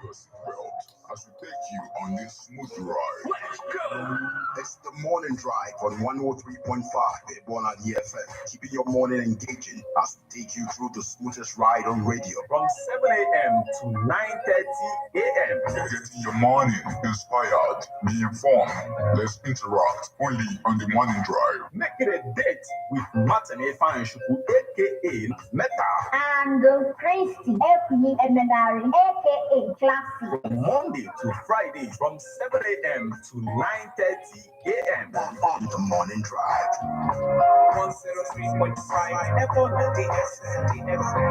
your seatbelt as we take you on this smooth ride. Let's go! It's the morning drive on 103.5 Ebona FM, keeping your morning engaging as we take you through the smoothest ride on radio from 7 a.m. to 9:30 a.m. Getting your morning inspired, be informed, let's interact only on the morning drive. Make it a date with Martin Efanshuku, aka Meta, and Christy, aka Emenari, aka Classy. From Monday to Friday from 7 a.m. to 9:30 a.m. on the morning drive. 103.5 Ebona DFM.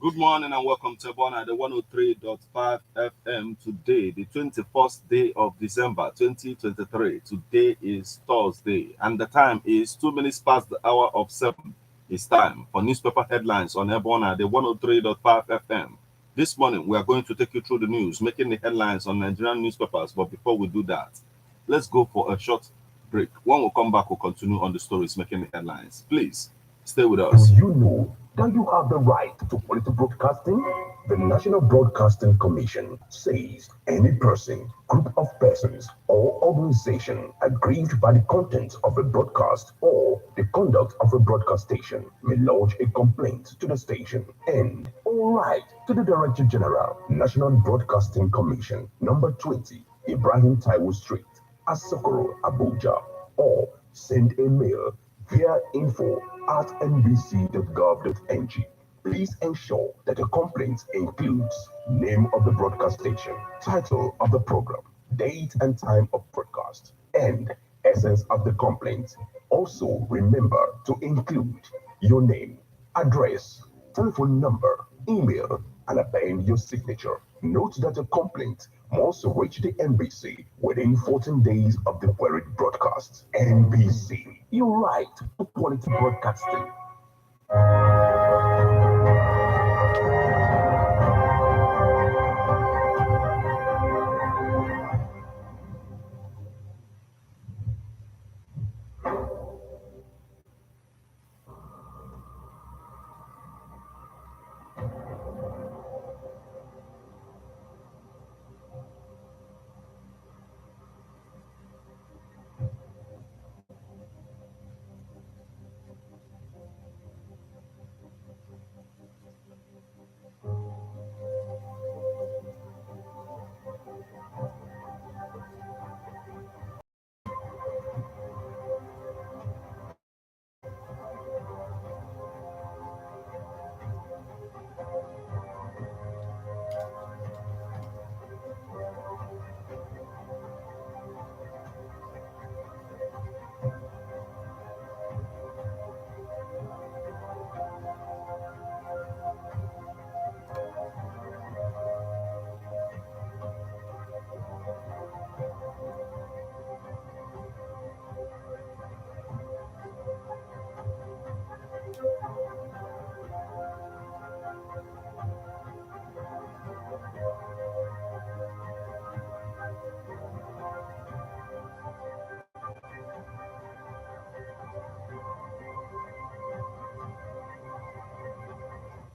Good morning and welcome to Ebona, the 103.5 FM. Today, the 21st day of December 2023. Today is Thursday and the time is 2 minutes past the hour of 7. It's time for newspaper headlines on Ebona, the 103.5 FM. This morning, we are going to take you through the news, making the headlines on Nigerian newspapers. But before we do that, let's go for a short break. When we come back, we'll continue on the stories making the headlines. Please stay with us. Do you know that you have the right to quality broadcasting? The National Broadcasting Commission says any person, group of persons, or organization aggrieved by the content of a broadcast or the conduct of a broadcast station may lodge a complaint to the station and all right to the Director General, National Broadcasting Commission, number 20, Ibrahim Taiwo Street, Asokoro, Abuja, or send a mail via info@nbc.gov.ng. Please ensure that the complaint includes name of the broadcast station, title of the program, date and time of broadcast, and essence of the complaint. Also, remember to include your name, address, telephone number, email, and append your signature. Note that a complaint must reach the NBC within 14 days of the queried broadcast. NBC, your right to quality broadcasting.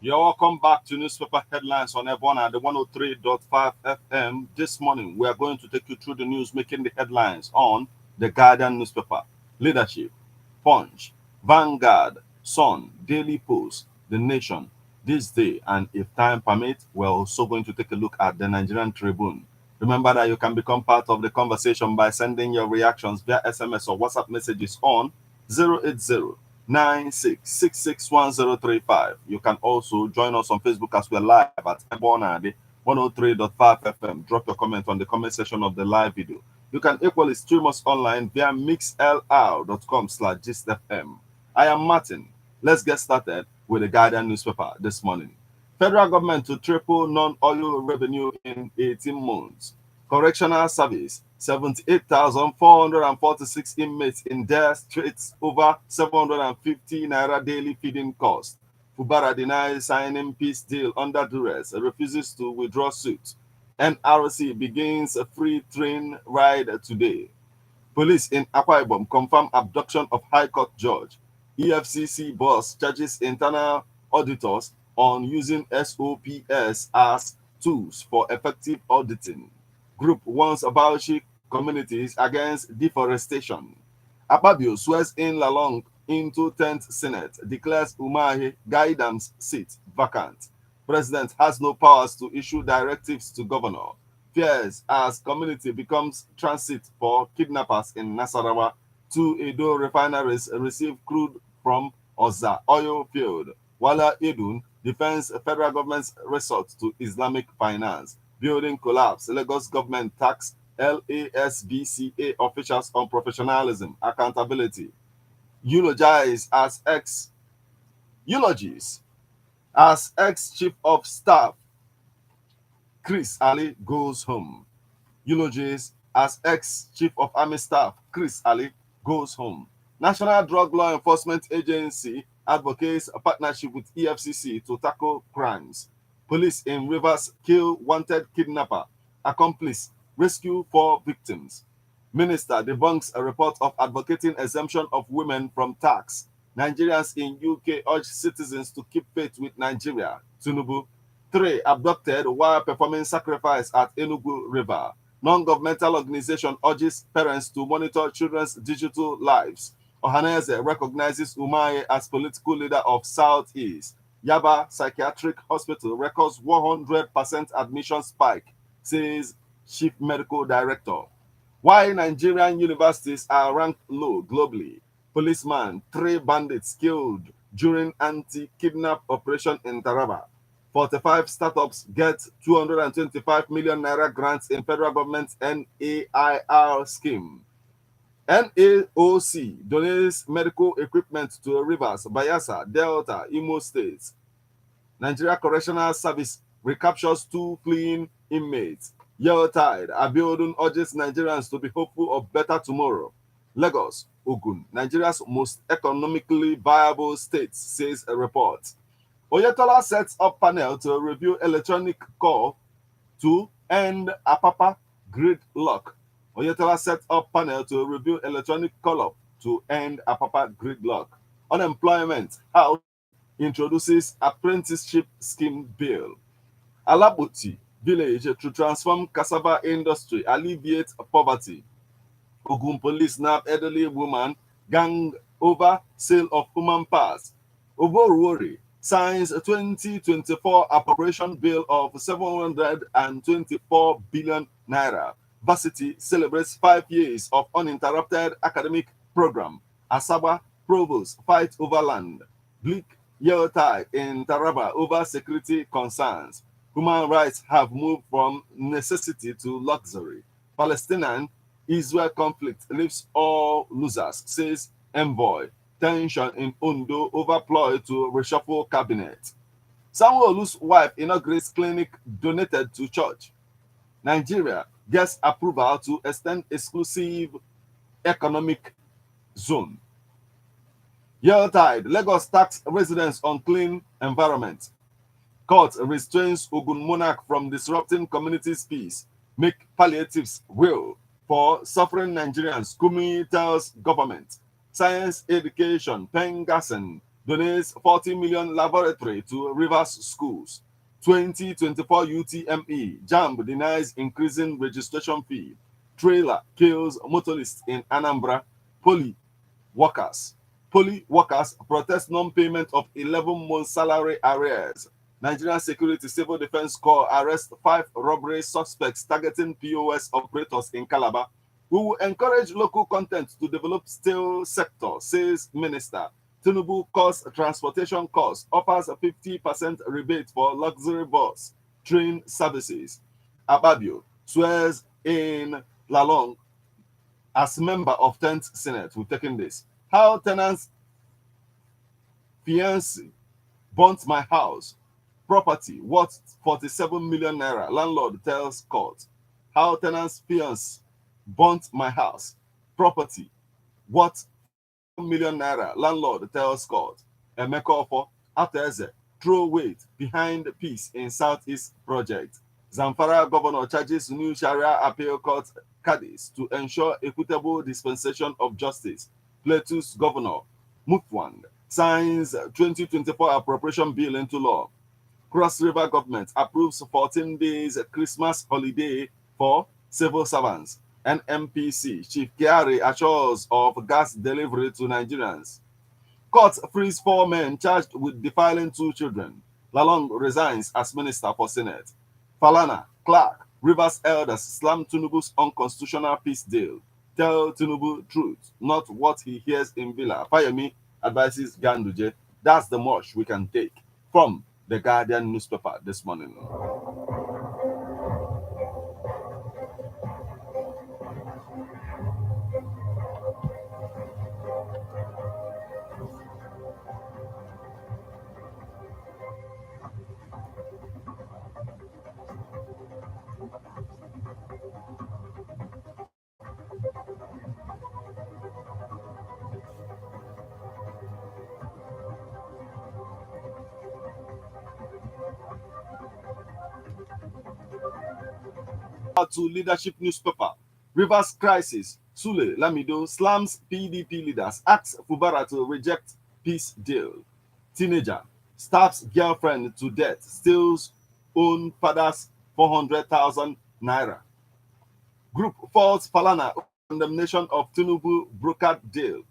You're welcome back to Newspaper Headlines on Ebona, the 103.5 FM. This morning, we are going to take you through the news making the headlines on the Guardian newspaper, Leadership, Punch, Vanguard, Sun, Daily Post, The Nation, This Day, and if time permits, we're also going to take a look at the Nigerian Tribune. Remember that you can become part of the conversation by sending your reactions via SMS or WhatsApp messages on 080 96661035. You can also join us on Facebook as we're live at Ebonade 103.5 FM. Drop your comment on the comment section of the live video. You can equally stream us online via mixlr.com/gistfm. I am Martin. Let's get started with the Guardian newspaper this morning. Federal government to triple non-oil revenue in 18 months. Correctional Service, 78,446 inmates in their straits over 750 naira daily feeding cost. Fubara denies signing peace deal under duress, refuses to withdraw suit. NRC begins a free train ride today. Police in Akwa Ibom confirm abduction of High Court judge. EFCC boss charges internal auditors on using SOPs as tools for effective auditing. Group warns Bauchi communities against deforestation. Akpabio swears in Lalong into 10th Senate, declares Umahi guidance seat vacant. President has no powers to issue directives to governor. Fears as community becomes transit for kidnappers in Nasarawa. Two Edo refineries receive crude from Oza oil field. Wala Edun defends federal government's resort to Islamic finance. Building collapse. Lagos government tax LASBCA officials on professionalism, accountability. Eulogies as ex-chief of staff Chris Ali goes home. Eulogies as ex-chief of army staff Chris Ali goes home. National Drug Law Enforcement Agency advocates a partnership with EFCC to tackle crimes. Police in Rivers kill wanted kidnapper. Accomplice rescue 4 victims. Minister debunks a report of advocating exemption of women from tax. Nigerians in UK urge citizens to keep faith with Nigeria. Tinubu. 3 abducted while performing sacrifice at Enugu River. Non-governmental organization urges parents to monitor children's digital lives. Ohaneze recognizes Umahi as political leader of Southeast. Yaba Psychiatric Hospital records 100% admission spike, says Chief Medical Director. Why Nigerian universities are ranked low globally. Policeman, 3 bandits killed during anti-kidnap operation in Taraba. 45 startups get 225 million naira grants in federal government's NAIR scheme. NAOC donates medical equipment to Rivers, Bayelsa, Delta, Imo states. Nigerian Correctional Service recaptures 2 fleeing inmates. Tide, Abiodun urges Nigerians to be hopeful of better tomorrow. Lagos, Ogun, Nigeria's most economically viable state, says a report. Oyetola sets up panel to review electronic call to end Apapa gridlock. Oyetola set up panel to review electronic call-up to end Apapa gridlock. Unemployment House introduces apprenticeship scheme bill. Alabuti village to transform cassava industry, alleviate poverty. Ogun police nab elderly woman, gang over sale of human parts. Oboruwori signs a 2024 appropriation bill of 724 billion naira. Varsity celebrates 5 years of uninterrupted academic program. Asaba provost fight over land. Bleak Yeltai in Taraba over security concerns. Human rights have moved from necessity to luxury. Palestinian-Israel conflict leaves all losers, says envoy. Tension in Ondo over ploy to reshuffle cabinet. Sanwo-Olu's wife inaugurates clinic donated to church. Nigeria gets approval to extend exclusive economic zone. Tide, Lagos tax residents on clean environment. Court restrains Ogun monarch from disrupting community's peace. Make palliatives real for suffering Nigerians. Kumi tells government. Science education, Pengasen donates 40 million laboratory to Rivers schools. 2024 UTME, JAMB denies increasing registration fee. Trailer kills motorist in Anambra. Poly workers protest non-payment of 11 months salary arrears. Nigerian Security Civil Defense Corps arrest 5 robbery suspects targeting POS operators in Calabar. We will encourage local content to develop steel sector, says Minister. Tinubu cuts transportation costs, offers a 50% rebate for luxury bus train services. Ababio swears in Lalong as member of 10th Senate. We've taken this. How tenants' fiancé burnt my house. Property worth 47 million naira. Landlord tells court. How tenants' fiancé burnt my house. Property worth million naira. Landlord tells court. Emeka for Ateze throw weight behind peace in Southeast project. Zamfara governor charges new Sharia appeal court caddies to ensure equitable dispensation of justice. Plateau's governor Mutwang signs 2024 appropriation bill into law. Cross River government approves 14 days Christmas holiday for civil servants. NMPC Chief Kiari assures of gas delivery to Nigerians. Court frees 4 men charged with defiling 2 children. Lalong resigns as minister for Senate. Falana, Clark, Rivers elders slam Tinubu's unconstitutional peace deal. Tell Tinubu truth, not what he hears in Villa. Fayemi advises Ganduje. That's the much we can take from the Guardian newspaper this morning. To leadership newspaper. Rivers crisis. Sule Lamido slams PDP leaders, asks Fubara to reject peace deal. Teenager stabs girlfriend to death, steals own father's 400,000 naira. Group falls Falana condemnation of Tinubu brokered deal.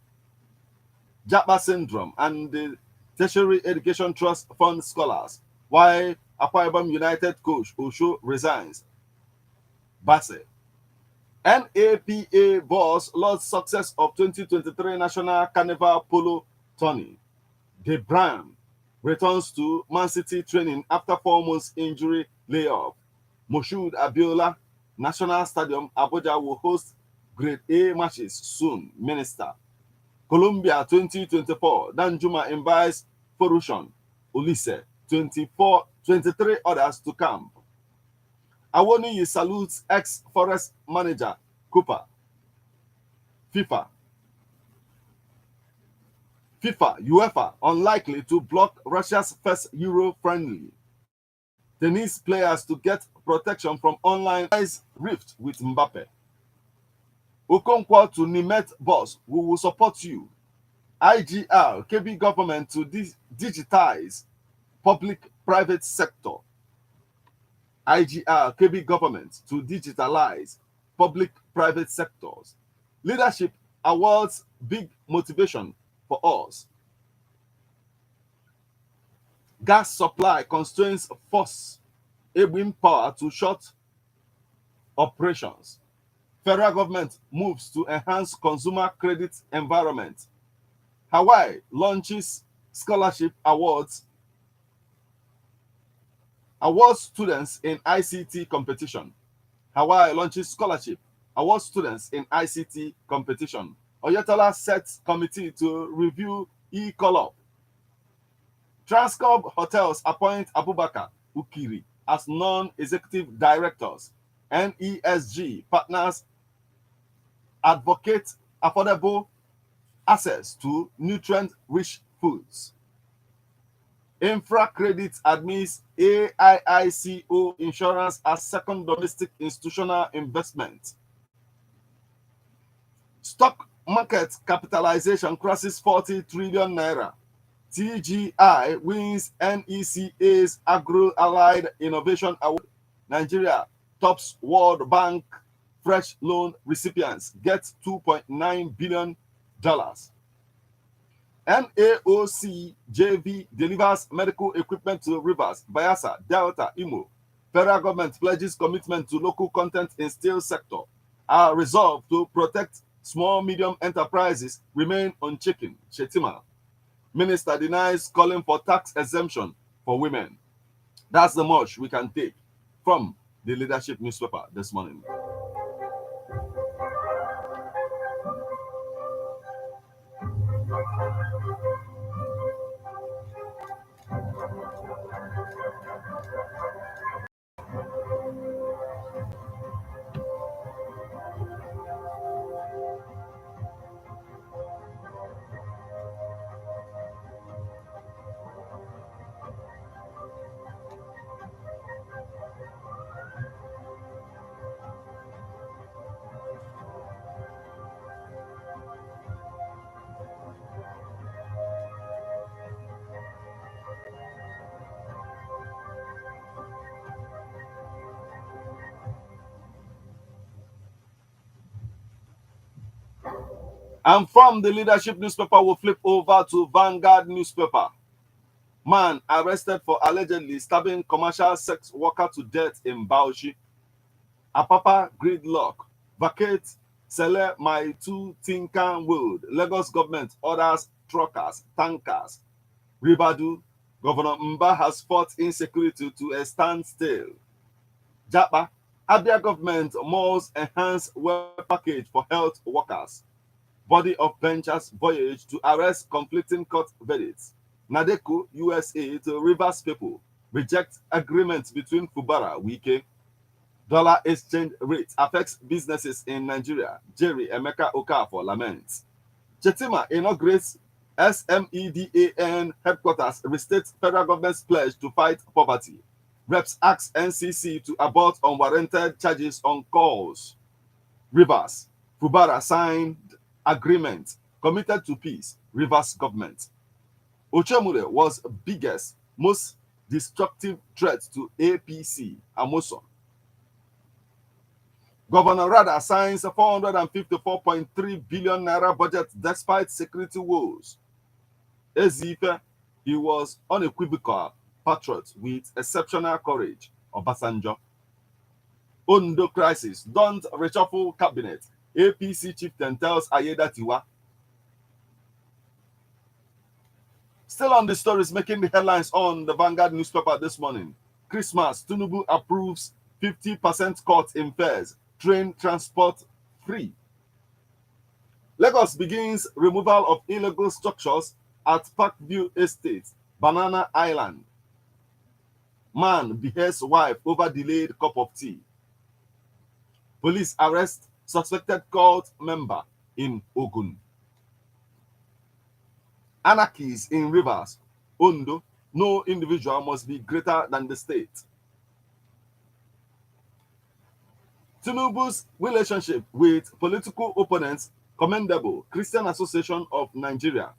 Japa syndrome and the Tertiary Education Trust fund scholars. Why Akwa Ibom United coach Osho resigns. Basse. NAPA boss lost success of 2023 National Carnival Polo Tourney. De Bruyne returns to Man City training after 4 months injury layoff. Moshood Abiola National Stadium Abuja will host Grade A matches soon. Minister. Colombia 2024. Danjuma invites Forushon Ulisse. 23 others to camp. Awoniyi salutes ex-Forest manager Cooper. FIFA, UEFA unlikely to block Russia's first Euro friendly. Tennis players to get protection from online rift with Mbappe. Okonkwo to Nimet boss, we will support you. IGR, KB government to digitize public-private sector. IGR, KB government to digitalize public-private sectors. Leadership awards big motivation for us. Gas supply constraints force Ebwin power to shut operations. Federal government moves to enhance consumer credit environment. Hawaii launches scholarship awards students in ICT competition. Hawaii launches scholarship awards students in ICT competition. Oyetola sets committee to review e-collab. Transcorp Hotels appoint Abubakar Ukiri as non-executive directors. NESG partners advocate affordable access to nutrient-rich foods. Infra Credit admits AIICO insurance as second domestic institutional investment. Stock market capitalization crosses 40 trillion naira. TGI wins NECA's Agro-Allied Innovation Award. Nigeria tops World Bank fresh loan recipients, gets $2.9 billion. NAOC JV delivers medical equipment to Rivers, Bayelsa, Delta, Imo. Federal government pledges commitment to local content in steel sector. Our resolve to protect small medium enterprises remain unshaken. Shetima. Minister denies calling for tax exemption for women. That's the much we can take from the leadership newspaper this morning. And from the leadership newspaper, we'll flip over to Vanguard newspaper. Man arrested for allegedly stabbing commercial sex worker to death in Bauchi. Apapa gridlock. Vacate Sele My Two Tinkan World. Lagos government orders truckers, tankers. Ribadu. Governor Mba has fought insecurity to a standstill. Japa. Abia government must enhance welfare package for health workers. Body of Ventures voyage to arrest conflicting court verdicts. Nadeko, USA to Rivers people reject agreement between Fubara, Wike. Dollar exchange rate affects businesses in Nigeria. Jerry Emeka Okafor laments. Chetima inaugurates SMEDAN headquarters, restates federal government's pledge to fight poverty. Reps ask NCC to abort unwarranted charges on calls. Rivers, Fubara signed agreement committed to peace. Rivers government. Ochemure was biggest, most destructive threat to APC. Amoson. Governor Rada signs a 454.3 billion naira budget despite security woes. Ezife, he was unequivocal patriot with exceptional courage. Obasanjo. Ondo crisis, don't reshuffle cabinet. APC chieftain tells Ayeda Tiwa. Still on the stories making the headlines on the Vanguard newspaper this morning. Christmas, Tinubu approves 50% cut in fares. Train transport free. Lagos begins removal of illegal structures at Parkview Estate, Banana Island. Man beheads wife over delayed cup of tea. Police arrest suspected cult member in Ogun. Anarchies in Rivers, Ondo, no individual must be greater than the state. Tinubu's relationship with political opponents, commendable. Christian Association of Nigeria.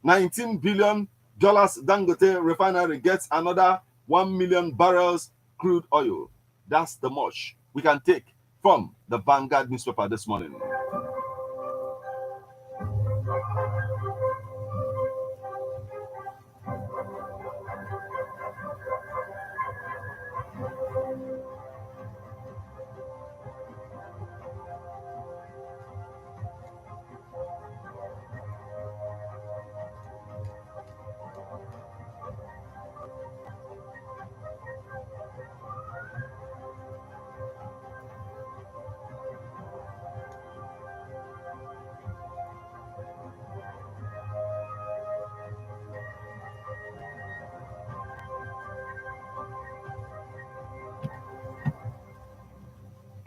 $19 billion Dangote refinery gets another 1 million barrels crude oil. That's the much we can take from the Vanguard newspaper this morning.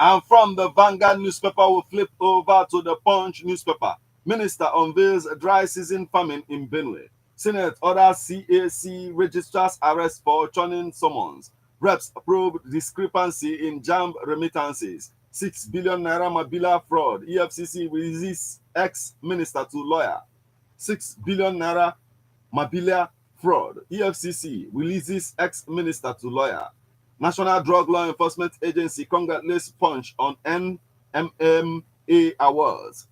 And from the Vanguard newspaper, we'll flip over to the Punch newspaper. Minister unveils dry season famine in Benue. Senate orders CAC registrars arrest for churning summons. Reps probe discrepancy in JAMB remittances. 6 billion naira Mabila fraud. EFCC releases ex-minister to lawyer. 6 billion naira Mabilia fraud. EFCC releases ex-minister to lawyer. National Drug Law Enforcement Agency congratulates Punch on NMMA awards.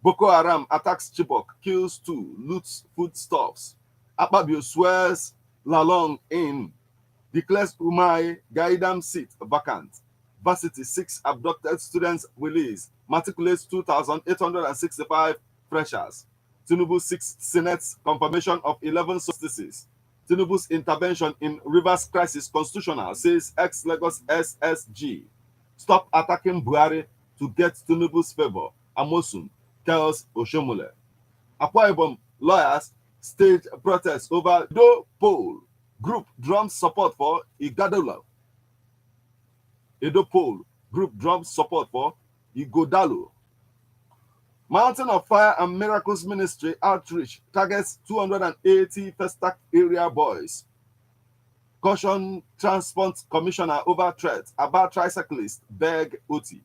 Boko Haram attacks Chibok, kills 2, loots foodstuffs. Akpabio swears Lalong in, declares Umai Gaidam seat vacant. Varsity 6 abducted students release, matriculates 2,865 freshers. Tinubu 6 Senate's confirmation of 11 solstices. Tinubu's intervention in Rivers crisis constitutional, says ex-Lagos SSG. Stop attacking Buhari to get Tinubu's favor. Amosun tells Oshomole. Akwa Ibom lawyers stage protest over Do poll. Group drums support for Igadolo. Edo poll group drums support for Igodalo. Mountain of Fire and Miracles Ministry outreach targets 280 Festac area boys. Caution Transport Commissioner over threat about tricyclists beg Oti.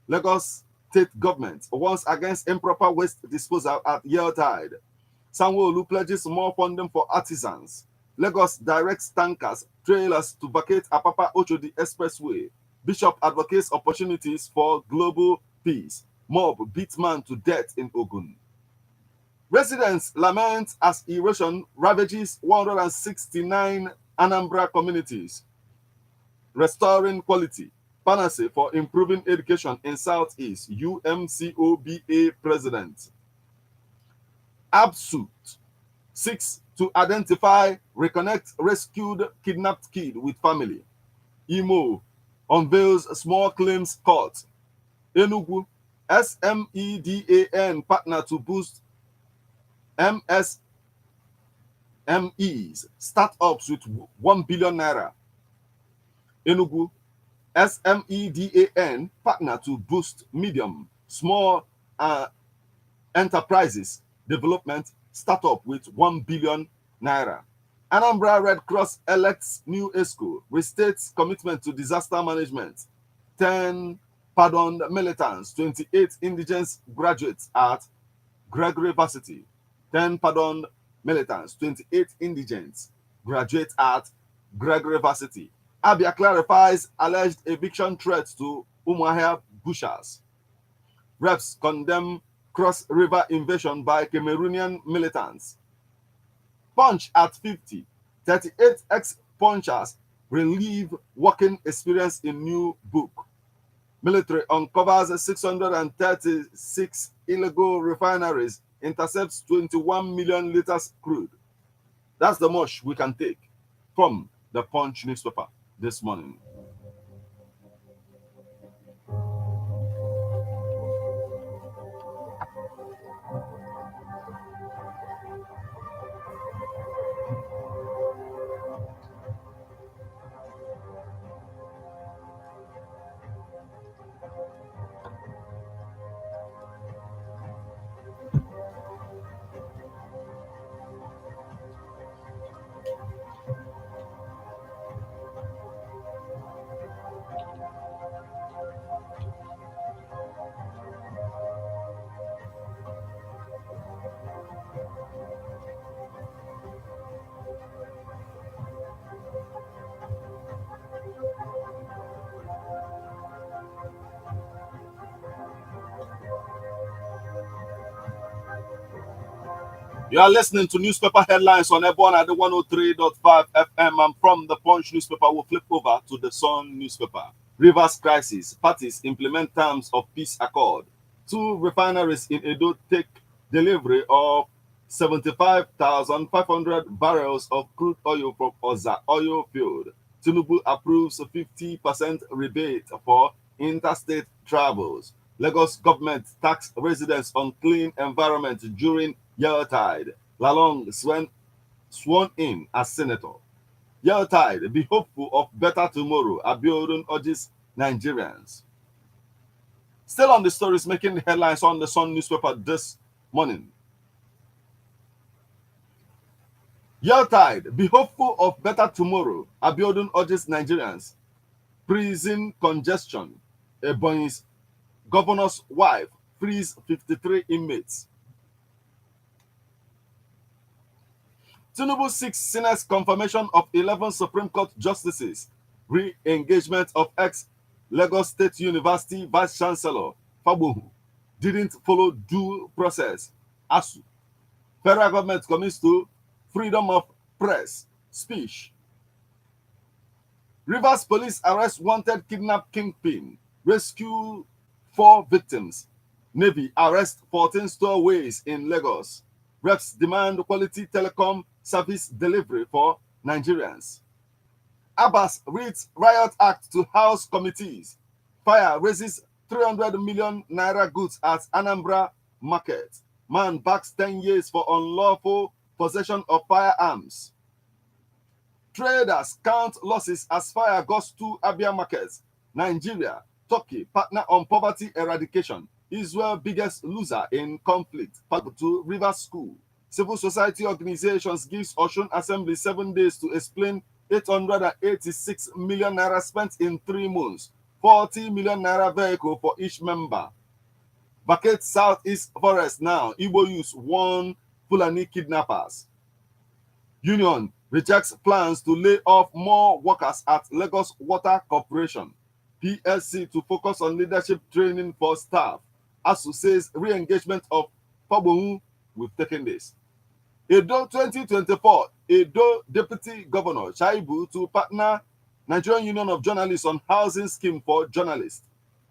Lagos State Government warns against improper waste disposal at Yeltide. Sanwo-Olu pledges more funding for artisans. Lagos directs tankers, trailers to vacate Apapa Ochodi Expressway. Bishop advocates opportunities for global peace. Mob beats man to death in Ogun. Residents lament as erosion ravages 169 Anambra communities. Restoring quality. Panacea for improving education in Southeast. UMCOBA President. Absuit. 6 to identify, reconnect rescued kidnapped kid with family. Imo unveils small claims court. Enugu SMEDAN partner to boost MSMEs startups with 1 billion naira. Enugu SMEDAN partner to boost medium small enterprises development startup with 1 billion naira. Anambra Red Cross elects new ESCO, restates commitment to disaster management. 10 pardoned militants, 28 indigents graduates at Gregory Varsity. 10 pardoned militants, 28 indigents graduates at Gregory Varsity. Abia clarifies alleged eviction threats to Umuahia bushers. Reps condemn Cross River invasion by Cameroonian militants. Punch at 50. 38 ex-punchers relive working experience in new book. Military uncovers 636 illegal refineries, intercepts 21 million liters crude. That's the much we can take from the Punch newspaper this morning. You are listening to newspaper headlines on Ebon at the 103.5 FM, and from the Punch newspaper, we'll flip over to the Sun newspaper. Rivers crisis. Parties implement terms of peace accord. 2 refineries in Edo take delivery of 75,500 barrels of crude oil from Oza oil field. Tinubu approves a 50% rebate for interstate travels. Lagos government tax residents on clean environment during Yeltide. Lalong sworn in as senator. Yeltide, be hopeful of better tomorrow. Abiodun urges Nigerians. Still on the stories making the headlines on the Sun newspaper this morning. Yeltide, be hopeful of better tomorrow. Abiodun urges Nigerians. Prison congestion. Ebonyi's governor's wife frees 53 inmates. Tinubu seeks Senate's confirmation of 11 Supreme Court justices. Re-engagement of ex-Lagos State University Vice Chancellor Fabohu didn't follow due process. ASU. Federal government commits to freedom of press, speech. Rivers police arrest wanted kidnap kingpin. Rescue 4 victims. Navy arrest 14 stowaways in Lagos. Reps demand quality telecom service delivery for Nigerians. Abbas reads riot act to House committees. Fire raises 300 million naira goods at Anambra market. Man backs 10 years for unlawful possession of firearms. Traders count losses as fire goes to Abia markets. Nigeria, Turkey, partner on poverty eradication. Israel, biggest loser in conflict. To Rivers School. Civil society organizations gives Osun Assembly 7 days to explain 886 million naira spent in 3 months. 40 million naira vehicle for each member. Vacate Southeast Forest now. Igbo use 1 Fulani kidnappers. Union rejects plans to lay off more workers at Lagos Water Corporation. PSC to focus on leadership training for staff. ASU says re-engagement of Fabohu we've taken this. Edo 2024, Edo Deputy Governor Shaibu to partner Nigerian Union of Journalists on housing scheme for journalists.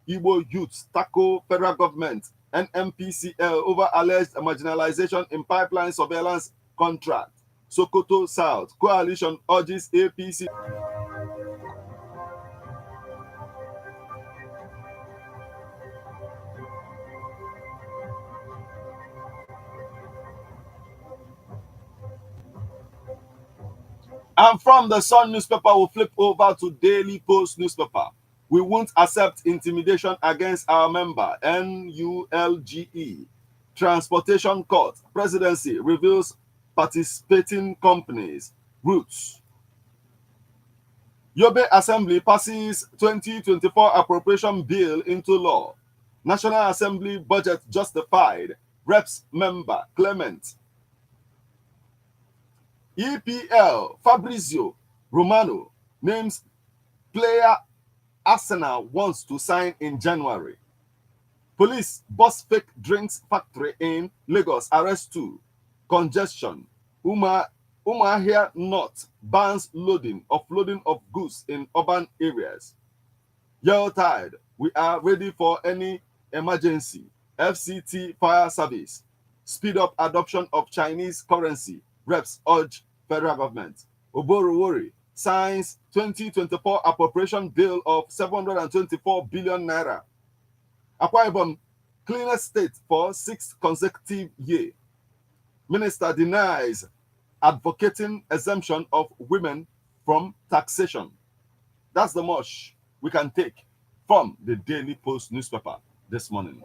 Igbo youths tackle federal government, NMPCL over alleged marginalization in pipeline surveillance contract. Sokoto South, coalition urges APC. And from the Sun newspaper, we'll flip over to Daily Post newspaper. We won't accept intimidation against our member, NULGE. Transportation Court, Presidency reveals participating companies. Roots. Yobe Assembly passes 2024 appropriation bill into law. National Assembly budget justified. Reps member Clement. EPL Fabrizio Romano names player Arsenal wants to sign in January. Police bust fake drinks factory in Lagos, arrest 2. Congestion. Umahia North bans offloading of goods in urban areas. You're tired. We are ready for any emergency. FCT Fire Service. Speed up adoption of Chinese currency. Reps urge federal government. Oborowori signs 2024 appropriation bill of 724 billion naira. Akwa Ibom, cleanest state for 6th consecutive year. Minister denies advocating exemption of women from taxation. That's the much we can take from the Daily Post newspaper this morning.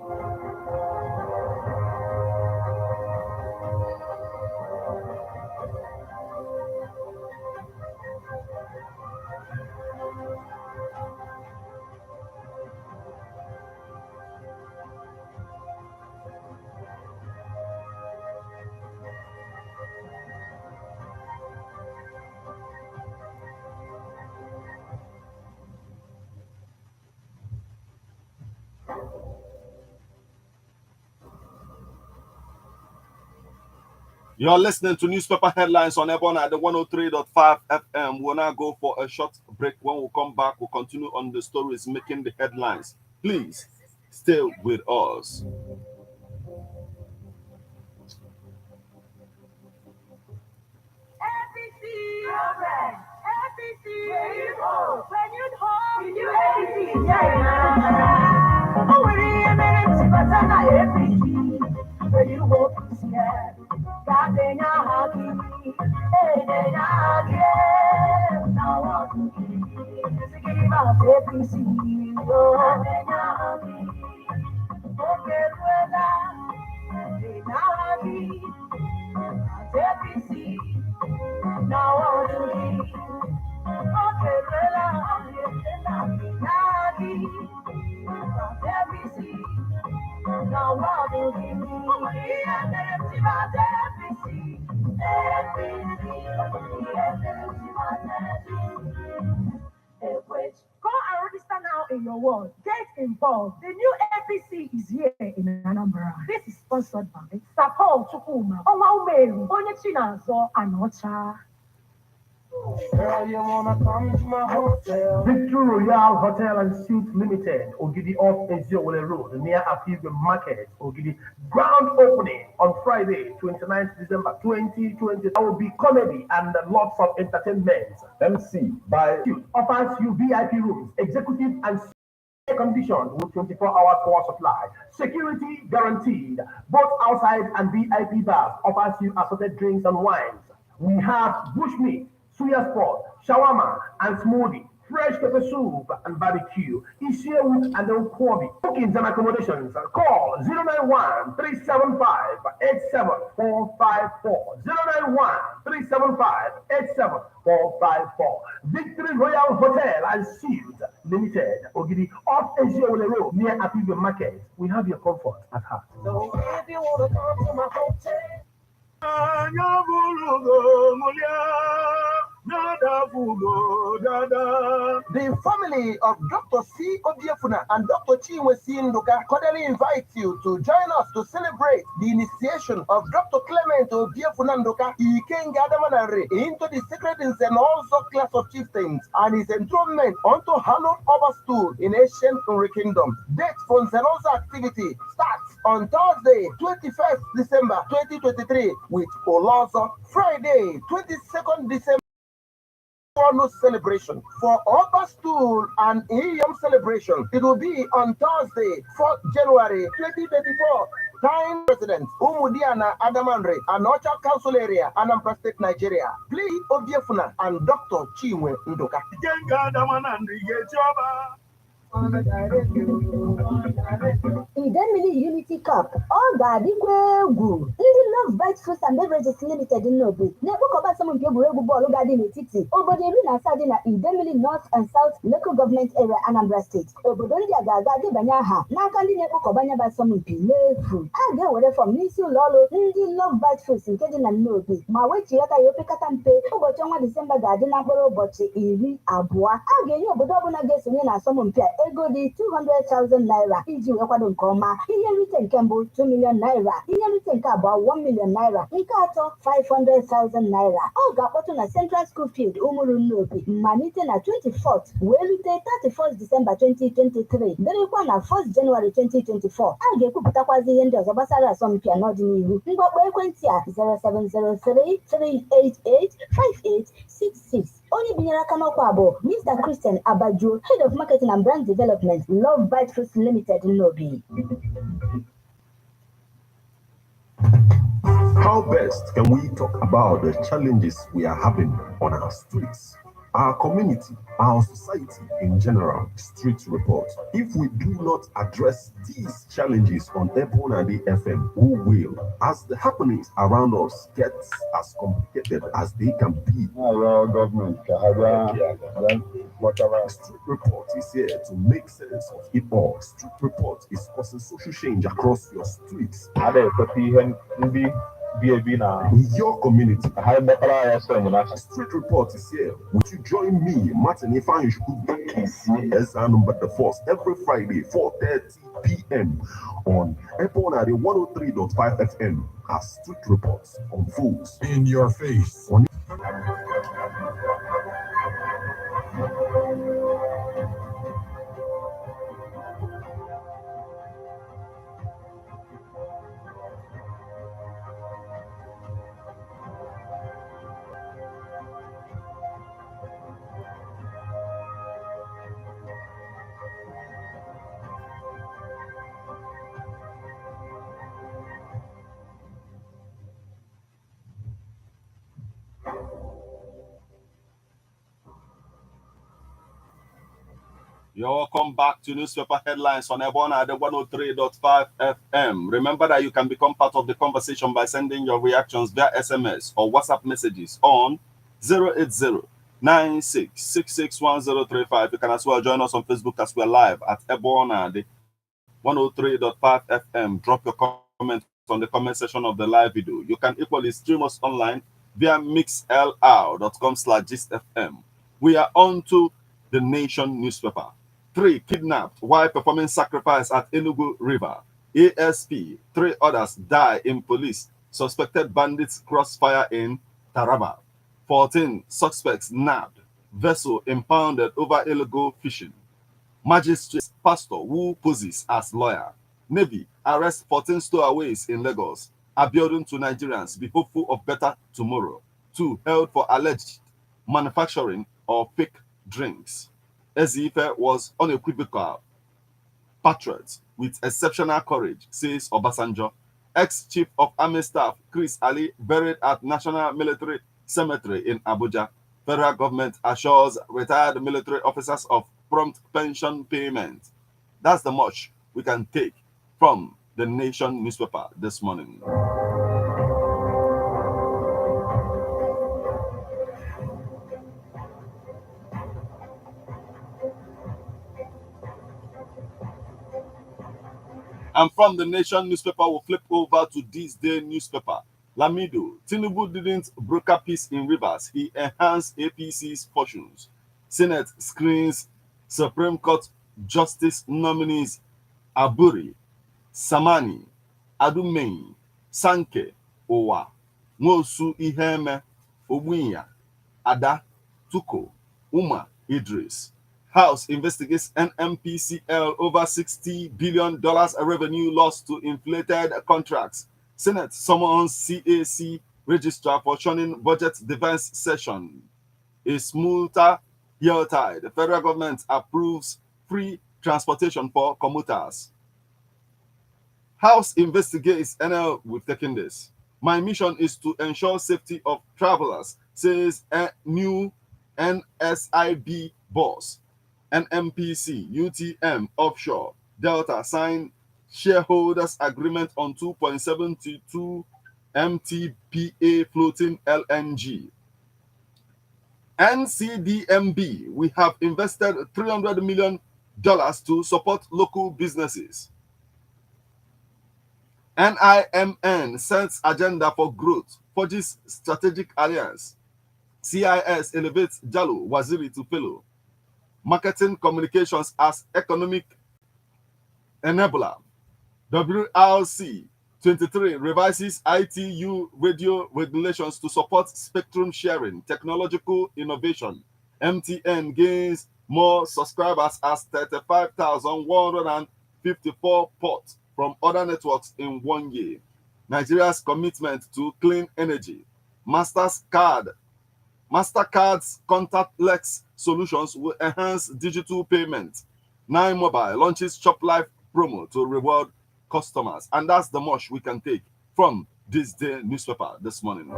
You're listening to newspaper headlines on Ebon at the 103.5 FM. We'll now go for a short break. When we come back, we'll continue on the stories making the headlines. Please stay with us. Go and register now in your ward. Get involved. The new APC is here in Anambra. This is sponsored by Sapol Chukuma, Oma Umeru, Onyechinazo, and Ocha. Girl, you wanna come to my hotel? Victory Royal Hotel and Suites Limited, Ogidi off Eziowole Road, near Afiwe Market, Ogidi. Grand opening on Friday, 29th December 2020. There will be comedy and lots of entertainment. MC by offers you VIP rooms, executive and air condition with 24-hour power supply. Security guaranteed. Both outside and VIP bars offers you assorted drinks and wines. We have bushmeat, suya sport, shawarma, and smoothie, fresh pepper soup and barbecue, Ishiawood and Okwobi. Bookings and accommodations, call 091-375-87454, 091-375-87454. Victory Royal Hotel and Suites Limited, Ogidi, off Eziowole Road, near Afiwe Market. We have your comfort at heart. So if you want to come to my hotel, the family of Dr. C. Obiefuna and Dr. Chinwe Ndoka cordially invite you to join us to celebrate the initiation of Dr. Clement Obiefuna Ndoka Ikenga Adamanare into the sacred and also class of chieftains and his enthronement onto hallowed Oberstool in ancient Nri Kingdom. Date for Nzenosa activity starts on Thursday, 21st December 2023 with Olozo, Friday, 22nd December. Celebration for Oberstool and Iyom celebration. It will be on Thursday, 4th January 2024. Time President Umudiana Adamandre, Anocha Council Area, Anambra State, Nigeria. Please Obiefuna and Dr. Chinwe Ndoka. Idemili Unity Cup, all Gadigwegu, Little Love Bite Fruits and Beverages Limited in Nobi. Never cover some of your ball garden in Titi. Obodina Sadina, Idemili North and South Local Government Area, Anambra State. Obodonia Gagadi Banyaha, Nakandi Nebo Kobanya by some food. I go away from Nisu Lolo, Little Love Bite Fruits in Kedin and Nobi. My way to Yaka Yopikatampe, Obotonga December Garden Aboro Boche, Iri, Abua. I gave you Obodobuna Guest in a summon pair, Ego di 200,000 naira. Iji Wakadon Koma, Ian written Campbell 2 million naira. Ian written Kaba 1 million naira. Inkato 500,000 naira. Oga Otuna Central School Field, Umuru Nobi. Manite na 24th, Welute 31st December 2023. Derikwa na 1st January 2024. Age kuputakwazi yende Zabasara Sompia Nodiniru. Ngwakwe Ekwentia 0703 388 5866. Only Binyara Kamakwabo, Mr. Christian Abajo, Head of Marketing and Brand Development, Love Bite Fruits Limited in Nobi. How best can we talk about the challenges we are having on our streets, our community, our society in general? Street report. If we do not address these challenges on Ebona FM, who will? As the happenings around us get as complicated as they can be. Street report is here to make sense of it all. Street report is causing social change across your streets. In your community. Street report is here. Would you join me, Martin KCS number the first every Friday, 4:30 p.m. on Ebona 103.5 FM as Street Reports unfolds in your face. You're welcome back to Newspaper Headlines on Ebona at the 103.5 FM. Remember that you can become part of the conversation by sending your reactions via SMS or WhatsApp messages on 080-96661035. You can as well join us on Facebook as we're live at Ebona, the 103.5 FM. Drop your comment on the comment section of the live video. You can equally stream us online via mixlr.com/gistfm. We are on to the Nation newspaper. 3 kidnapped while performing sacrifice at Enugu River. ASP, 3 others die in police. Suspected bandits crossfire in Taraba. 14 suspects nabbed. Vessel impounded over illegal fishing. Magistrate pastor who poses as lawyer. Navy arrests 14 stowaways in Lagos. Abiodun to Nigerians, be hopeful of better tomorrow. 2 held for alleged manufacturing of fake drinks. Ezife was unequivocal patriot with exceptional courage, says Obasanjo. Ex-Chief of Army Staff Chris Ali buried at National Military Cemetery in Abuja. Federal government assures retired military officers of prompt pension payment. That's the much we can take from the Nation newspaper this morning. And from the Nation newspaper, we'll flip over to this day newspaper. Lamido, Tinubu didn't broker peace in Rivers. He enhanced APC's fortunes. Senate screens Supreme Court Justice nominees Aburi, Samani, Adumeyi, Sanke, Owa, Nwosu Iheme, Ogbunya, Ada, Tuko, Uma Idris. House investigates NMPCL over $60 billion revenue lost to inflated contracts. Senate summons CAC registrar for shunning budget defense session. A smoother Yuletide. The federal government approves free transportation for commuters. House investigates NL. We've taken this. My mission is to ensure safety of travelers, says a new NSIB boss. NMPC, UTM, offshore, Delta signed shareholders agreement on 2.72 MTPA floating LNG. NCDMB, we have invested $300 million to support local businesses. NIMN sets agenda for growth, forges strategic alliance. CIS elevates Jalo Waziri to fellow. Marketing communications as economic enabler. WRC 23 revises ITU radio regulations to support spectrum sharing, technological innovation. MTN gains more subscribers as 35,154 ports from other networks in 1 year. Nigeria's commitment to clean energy. Mastercard's contactless solutions will enhance digital payments. 9 Mobile launches Shop Life promo to reward customers. And that's the much we can take from this day newspaper this morning.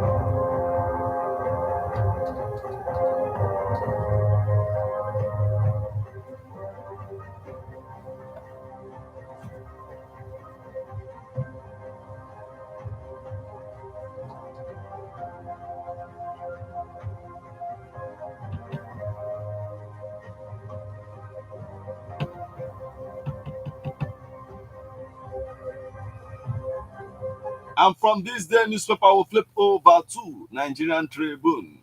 And from this day newspaper, we'll flip over to Nigerian Tribune.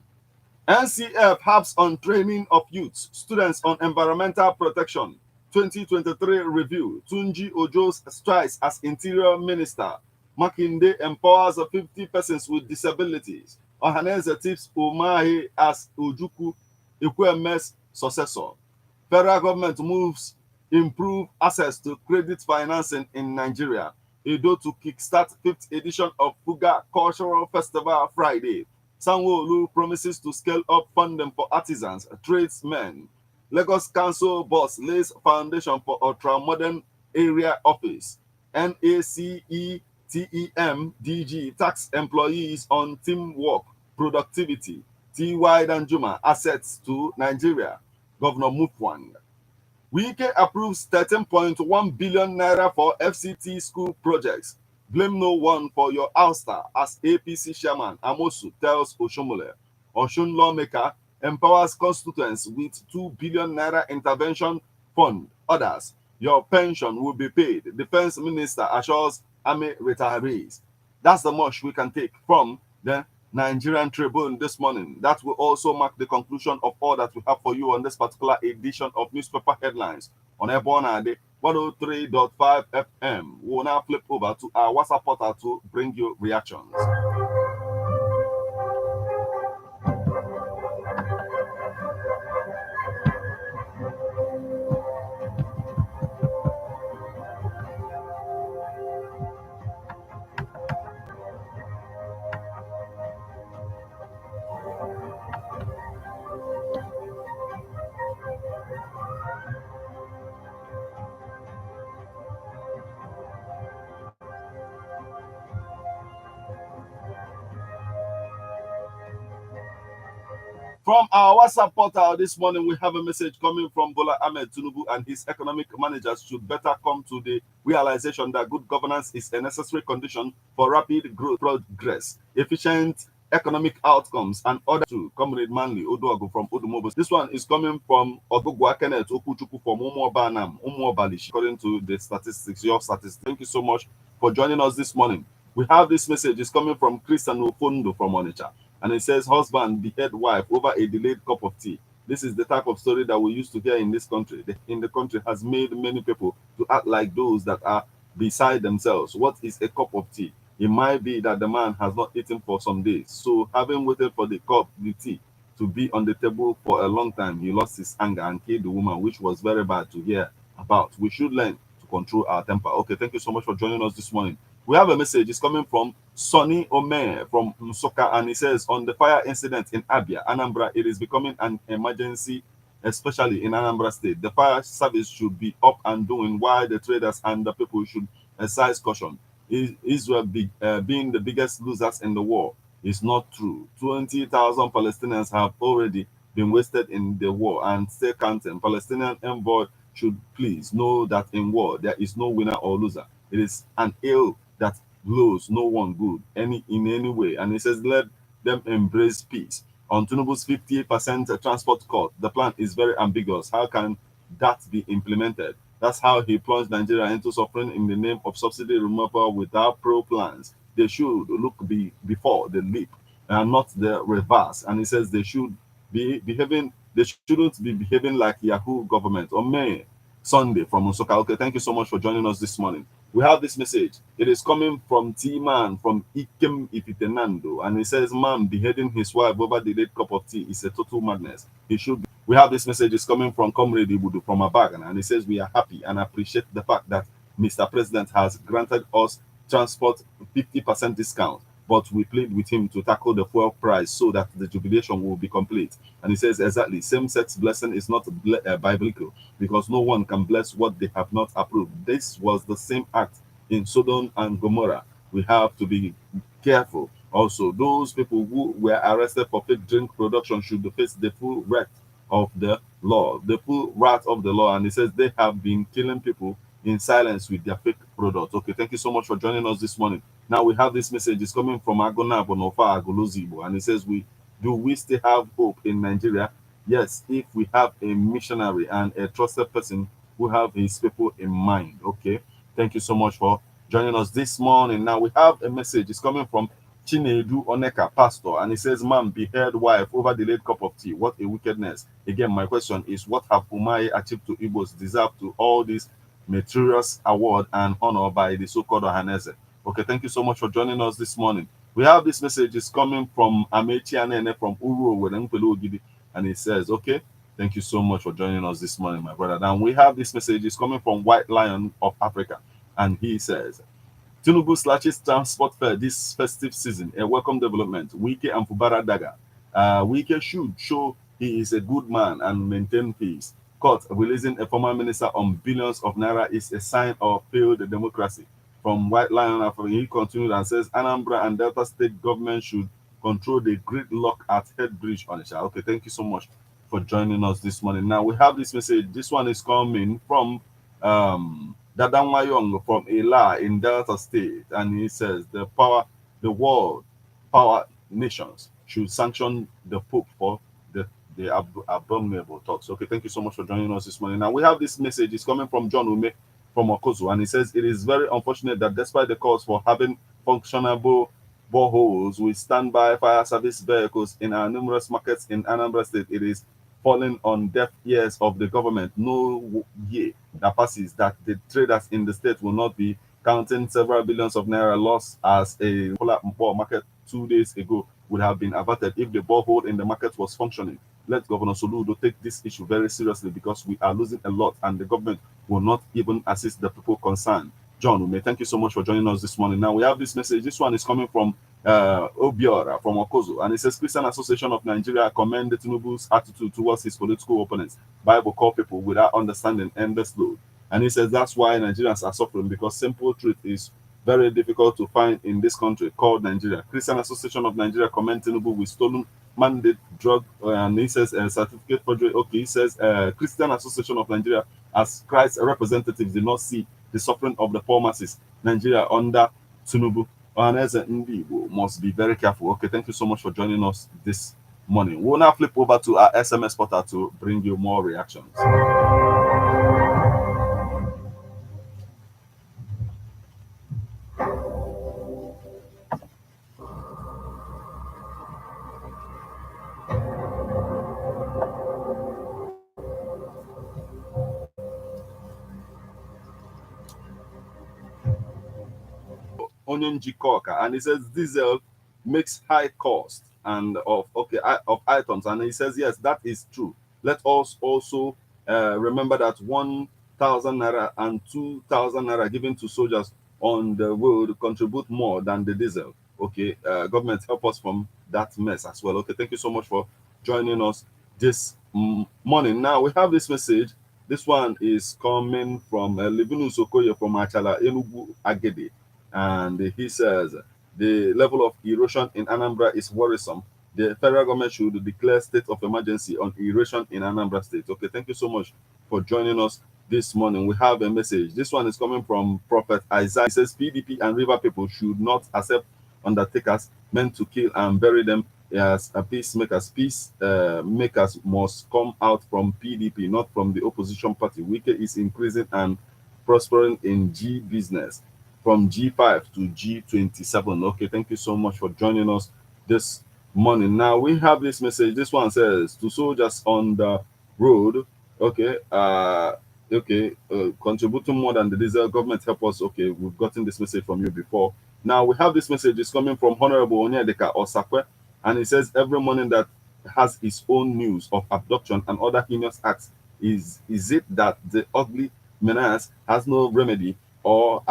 NCF harps on training of youths, students on environmental protection. 2023 review. Tunji Ojo's strikes as Interior Minister. Makinde empowers 50 persons with disabilities. Ohaneze tips Umahi as Ojuku Ikweme's successor. Federal government moves improve access to credit financing in Nigeria. Edo to kickstart 5th edition of Fuga Cultural Festival Friday. Sanwo-Olu promises to scale up funding for artisans, tradesmen. Lagos Council boss lays foundation for ultra-modern area office. NACETEM DG tax employees on teamwork, productivity. TY Danjuma assets to Nigeria. Governor Mufwang. Wike approves 13.1 billion naira for FCT school projects. Blame no one for your ouster, as APC chairman Amosu tells Oshomole. Oshun lawmaker empowers constituents with 2 billion naira intervention fund. Others, your pension will be paid. Defense minister assures army retirees. That's the much we can take from the Nigerian Tribune this morning. That will also mark the conclusion of all that we have for you on this particular edition of Newspaper Headlines on Ebona Day 103.5 FM. We will now flip over to our WhatsApp portal to bring you reactions. From our WhatsApp portal this morning, we have a message coming from Bola Ahmed Tinubu, and his economic managers should better come to the realization that good governance is a necessary condition for rapid growth, progress, efficient economic outcomes, and other to Comrade Manley Oduagu from Odumobo. This one is coming from Ogugwa Kenneth Okuchuku from Umuobanam, Umuobalish, according to the statistics, your statistics. Thank you so much for joining us this morning. We have this message. It's coming from Christian Ofondo from Onitsha. And it says, husband behead wife over a delayed cup of tea. This is the type of story that we used to hear in this country. In the country has made many people to act like those that are beside themselves. What is a cup of tea? It might be that the man has not eaten for some days. So having waited for the tea to be on the table for a long time, he lost his anger and killed the woman, which was very bad to hear about. We should learn to control our temper. Okay, thank you so much for joining us this morning. We have a message. It's coming from Sonny Omer from Msoka, and he says, on the fire incident in Abia, Anambra, it is becoming an emergency, especially in Anambra State. The fire service should be up and doing while the traders and the people should exercise caution. Israel being the biggest losers in the war is not true. 20,000 Palestinians have already been wasted in the war and still counting. Palestinian envoy should please know that in war, there is no winner or loser. It is an ill that blows no one good in any way. And he says, let them embrace peace. On Tinubu's 50% transport cut, the plan is very ambiguous. How can that be implemented? That's how he plunged Nigeria into suffering in the name of subsidy removal without pro-plans. They should look before the leap and not the reverse. And he says they shouldn't be behaving like Yahoo government. On May Sunday from Osoka. Okay, thank you so much for joining us this morning. We have this message. It is coming from T-Man from Ikem Ifitenando, and it says, man beheading his wife over the late cup of tea is a total madness. He should be. We have this message. It's coming from Comrade Ibudu from Abagan, and it says, we are happy and appreciate the fact that Mr. President has granted us transport 50% discount, but we plead with him to tackle the fuel price so that the jubilation will be complete. And he says, exactly, same-sex blessing is not biblical, because no one can bless what they have not approved. This was the same act in Sodom and Gomorrah. We have to be careful. Also, those people who were arrested for fake drink production should face the full wrath of the law. The full wrath of the law. And he says they have been killing people in silence with their fake products. Okay, thank you so much for joining us this morning. Now we have this message. It's coming from Agona Bonofa Agolozibo, and it says, we still have hope in Nigeria? Yes, if we have a missionary and a trusted person who have his people in mind. Okay, thank you so much for joining us this morning. Now we have a message. It's coming from Chinedu Oneka, pastor, and he says, man behead wife over delayed cup of tea. What a wickedness. Again, my question is, what have Umahi achieved to Igbos deserve to all this materials award and honor by the so-called Ohaneze? Okay, thank you so much for joining us this morning. We have this message is coming from Amechi Anene from Uru, and it says, okay, thank you so much for joining us this morning, my brother. And we have this message is coming from White Lion of Africa, and he says, Tinubu slashes transport fare this festive season, a welcome development. Wike and Fubara Daga. Wike should show he is a good man and maintain peace. Court releasing a former minister on billions of naira is a sign of failed democracy. From White Lion Africa, he continued and says, Anambra and Delta State government should control the gridlock at Head Bridge on Onitsha. Okay, thank you so much for joining us this morning. Now we have this message. This one is coming from Dadanwayong from Ela in Delta State, and he says the world power nations should sanction the Pope for the abominable talks. Okay, thank you so much for joining us this morning. Now we have this message. It's coming from John Ume from Okozu, and he says it is very unfortunate that despite the calls for having functionable boreholes with standby fire service vehicles in our numerous markets in Anambra State. It is falling on deaf ears of the government. No year that passes that the traders in the state will not be counting several billions of naira loss as a market 2 days ago would have been averted if the borehole in the market was functioning. Let Governor Soludo take this issue very seriously because we are losing a lot and the government will not even assist the people concerned. John Ume, thank you so much for joining us this morning. Now we have this message. This one is coming from Obiora from Okozo, and it says Christian Association of Nigeria commend Tinubu's attitude towards his political opponents. Bible call people without understanding endless load. And he says that's why Nigerians are suffering because simple truth is very difficult to find in this country called Nigeria. Christian Association of Nigeria commend Tinubu with stolen mandate drug, and he says certificate forgery. Okay, he says Christian Association of Nigeria as Christ's representatives did not see the suffering of the poor masses. Nigeria under Tinubu and as must be very careful. Okay, thank you so much for joining us this morning. We'll now flip over to our SMS portal to bring you more reactions. Onion Koka, and he says diesel makes high cost and of items, and he says yes, that is true. Let us also remember that 1,000 naira and 2,000 naira given to soldiers on the road contribute more than the diesel. Okay, government help us from that mess as well. Okay, thank you so much for joining us this morning. Now we have this message. This one is coming from Livinus Okoye from Achala, Enugu Agede. And he says the level of erosion in Anambra is worrisome. The federal government should declare state of emergency on erosion in Anambra State. Okay, thank you so much for joining us this morning. We have a message. This one is coming from Prophet Isaiah. He says PDP and river people should not accept undertakers meant to kill and bury them as peacemakers. Peacemakers must come out from PDP, not from the opposition party. Wike is increasing and prospering in G business from G5 to G27. Okay, thank you so much for joining us this morning. Now we have this message. This one says to soldiers on the road. Okay, contributing more than the diesel. Government help us. Okay, we've gotten this message from you before. Now we have this message. It's coming from Honorable Onyedeka Osakwe, and it says every morning that has its own news of abduction and other heinous acts. Is it that the ugly menace has no remedy, or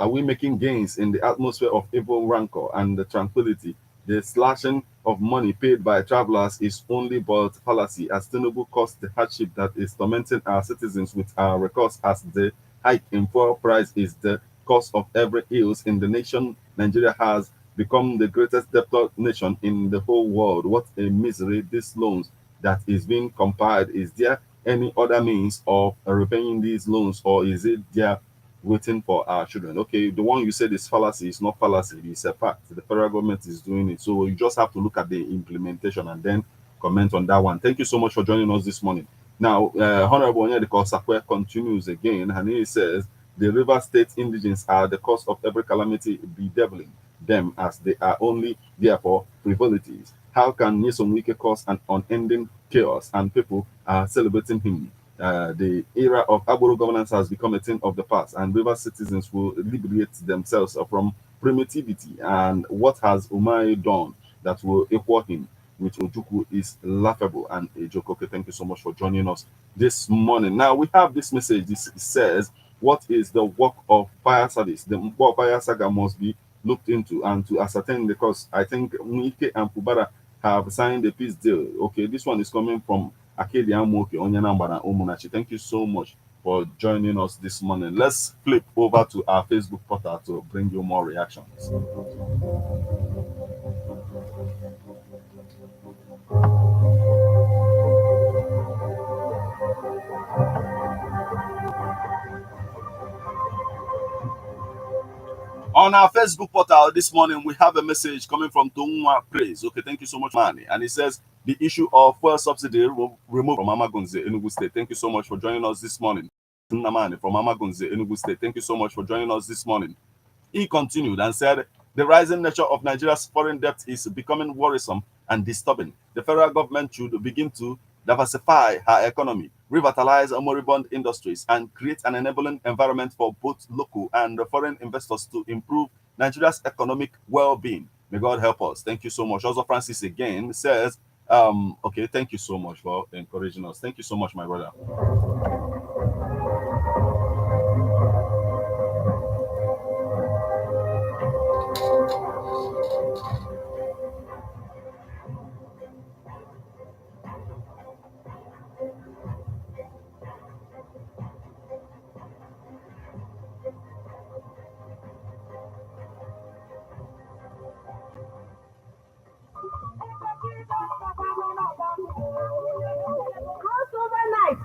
are we making gains in the atmosphere of evil rancor and the tranquility? The slashing of money paid by travelers is only but fallacy, as Tinubu caused the hardship that is tormenting our citizens with our recourse, as the hike in fuel price is the cause of every ills in the nation. Nigeria has become the greatest debtor nation in the whole world. What a misery, these loans that is being compiled. Is there any other means of repaying these loans, or is it there waiting for our children? Okay, the one you said is fallacy. It's not fallacy, it's a fact. The federal government is doing it, so you just have to look at the implementation and then comment on that one. Thank you so much for joining us this morning. Now Honorable Onyedika Osakwe continues again, and he says the River State indigents are the cause of every calamity, bedeviling them as they are only there for frivolities. How can Nyesom Wike cause an unending chaos and people are celebrating him? The era of Agboro governance has become a thing of the past, and river citizens will liberate themselves from primitivity. And what has Umai done that will equal him with Ojuku is laughable and a joke. Okay, thank you so much for joining us this morning. Now we have this message. This says, what is the work of fire service? The work of fire saga must be looked into and to ascertain, because I think Mwike and Pubara have signed a peace deal. Okay, this one is coming from Akedi Amoke Onyanambana Omunachi. Thank you so much for joining us this morning. Let's flip over to our Facebook portal to bring you more reactions. On our Facebook portal this morning, we have a message coming from Tonwa Praise. Okay, thank you so much, Manny. And it says, the issue of fuel subsidy removed from Amagunze, Enugu State. Thank you so much for joining us this morning. Namani from Amagunze, Enugu State. Thank you so much for joining us this morning. He continued and said, The rising nature of Nigeria's foreign debt is becoming worrisome and disturbing. The federal government should begin to diversify her economy, revitalize moribund industries, and create an enabling environment for both local and foreign investors to improve Nigeria's economic well-being. May God help us. Thank you so much. Also, Francis again says, okay, thank you so much for encouraging us. Thank you so much, my brother. Crossover Night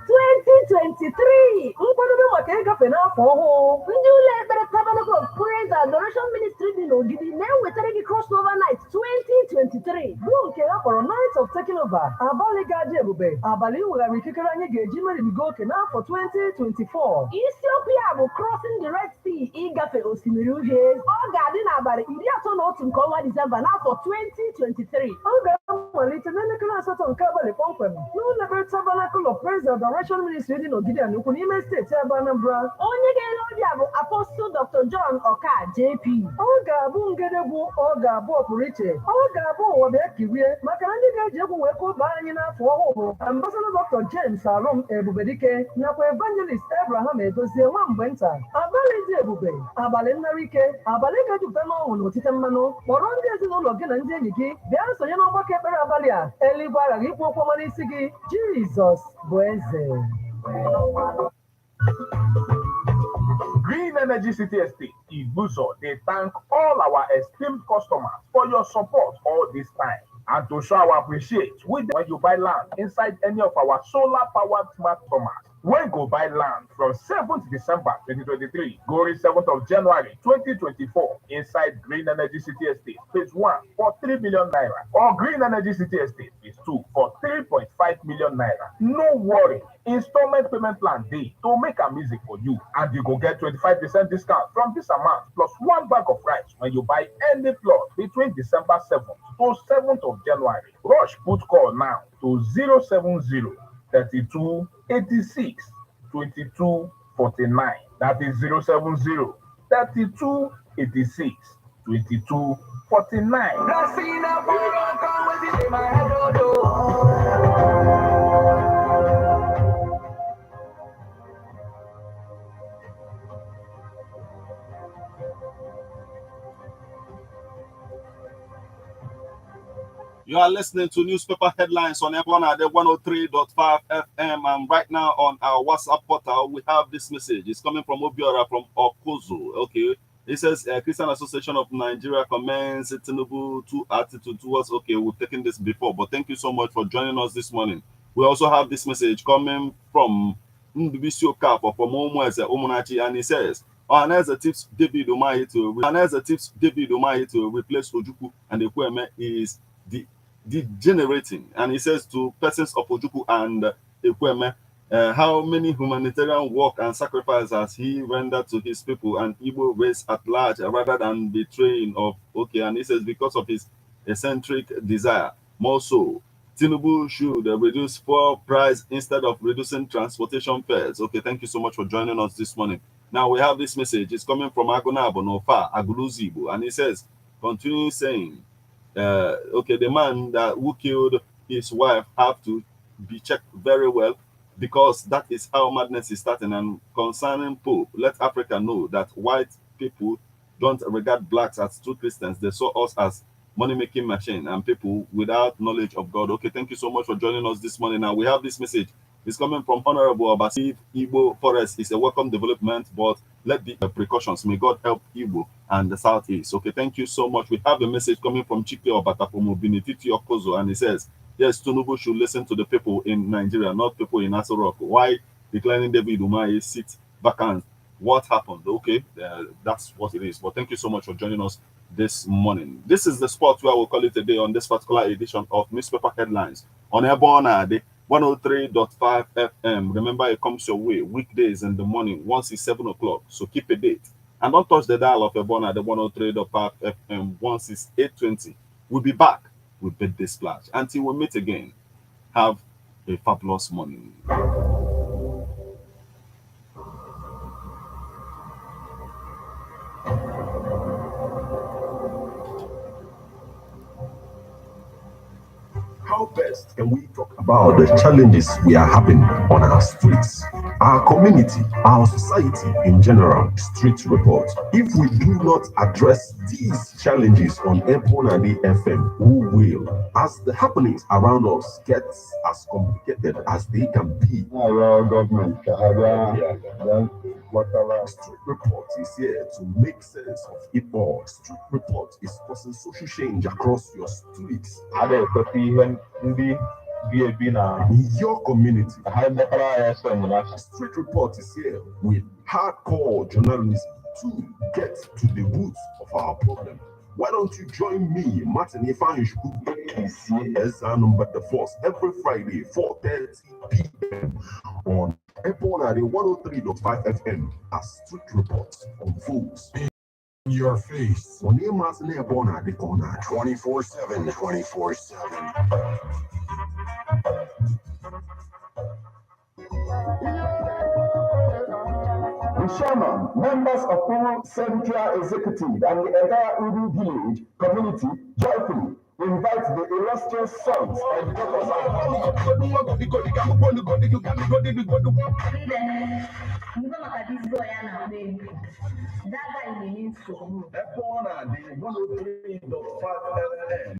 2023. Nkwadobe maka ịgafe n'afọ ọhụụ. Ndị ụlọ ekpere Tabernacle of Praise and Adoration Ministry dị n'Ogidi na-ewetara gị Crossover Night 2023 bụ nke ha kpọrọ Night of Taking Over. Abalị ga-adị ebube, abalị iweghara ikikere anyị ga-eji meribiga oke n'afọ 2024. Isiokwu ya bụ Crossing the Red Sea, ịgafe osimiri uhie. Ọ ga-adị n'abalị 31 nke ọnwa Disemba n'afọ 2023. Ọ ga-amalite n'elekere asatọ nke abalị kpọmkwem n'ụlọ ekpere Tabernacle of Praise and Adoration Ministry dị n'Ogidi Anukwu n'ime steeti Anambra. Onye ga-ele ọbịa bụ Apostle Dr. John Oka JP. Ọ ga-abụ ngedegwu, ọ ga-abụ ọpụrụ iche, ọ ga-abụ ụwa bịa kirie maka na ndị ga-eji egwu wee kụba anyị n'afọ ọhụụ bụ Ambassador Dr. James Alum Ebubedike nakwa Evangelist Abraham Edozie nwa mgbe nta. Abalị dị ebube, abalị nnara ike, abalị ga-ejupụta n'ọṅụ na otite mmanụ. Kpọrọ ndị ezinụlọ gị na ndị enyi gị bịa nsonye n'ọgbakọ ekpere abalị a. Eluigwe aghaghị ikwu okwu ọma n'isi gị. Jizọs bụ eze. Green Energy City Estate, Ibuso, they thank all our esteemed customers for your support all this time. And to show our appreciation, when you buy land inside any of our solar-powered smart farmers, when go buy land from 7th December 2023, going 7th of January 2024, inside Green Energy City Estate, phase 1 for 3 million naira, or Green Energy City Estate, phase 2 for 3.5 million naira. No worry, installment payment plan day to make a music for you, and you go get 25% discount from this amount, plus 1 bag of rice when you buy any plot between December 7th to 7th of January. Rush put call now to 070 32 86 22 49. That is 070 32 86 22 49. You are listening to newspaper headlines on Ebona, the 103.5 FM. And right now on our WhatsApp portal, we have this message. It's coming from Obiora from Okozo. Okay. It says Christian Association of Nigeria commends Tinubu to attitude towards. Okay, we've taken this before, but thank you so much for joining us this morning. We also have this message coming from Ndubisio Kap from Omunachi, and he says, Aneza tips David Umahi to replace Ojuku, and the Kweme is degenerating. And he says to persons of Ojuku and Ekweme, how many humanitarian work and sacrifice has he rendered to his people and Igbo race at large rather than betraying of okay. And he says because of his eccentric desire, more so, Tinubu should reduce fuel price instead of reducing transportation fares. Okay, thank you so much for joining us this morning. Now we have this message. It's coming from Agonabo Nofa Aguluzibu, and he says, continue saying, okay, the man who killed his wife have to be checked very well, because that is how madness is starting. And concerning Pope, let Africa know that white people don't regard blacks as true Christians. They saw us as money-making machine and people without knowledge of God. Okay, thank you so much for joining us this morning. Now we have this message. It's coming from Honorable Abasi. Igbo Forest is a welcome development, but let the precautions. May God help Igbo and the Southeast. Okay, thank you so much. We have a message coming from Chike Obata from Obinititi Okozo, and he says, yes, Tinubu should listen to the people in Nigeria, not people in Aso Rock. Why declining David Umahi's seat vacant? What happened? Okay, that's what it is. But thank you so much for joining us this morning. This is the spot where we'll call it a day on this particular edition of Newspaper Headlines on Ebona, the 103.5 FM. Remember, it comes your way weekdays in the morning once it's 7 o'clock. So keep a date And don't touch the dial of Ebona, the 103.5 FM. Once it's 8:20, we'll be back with Birthday Splash. Until we meet again, have a fabulous morning. How best can we talk about the challenges we are having on our streets, our community, our society in general? Street report. If we do not address these challenges on Ebonadi FM, who will? As the happenings around us get as complicated as they can be. Our government, Street report is here to make sense of it all. Street report is causing social change across your streets. In your community. Street report is here with hardcore journalism to get to the roots of our problem. Why don't you join me, Martin Ifanishku, as our number the force every Friday, 4:30 p.m. on Ebonadi 103.5 FM as Street Reports unfolds in your face. On your Martin Ebonadi corner 24/7, 24/7. The chairman, members of all Central Executive, and the entire Uru village community joyfully invite the illustrious sons of That one, the 103.5 FM.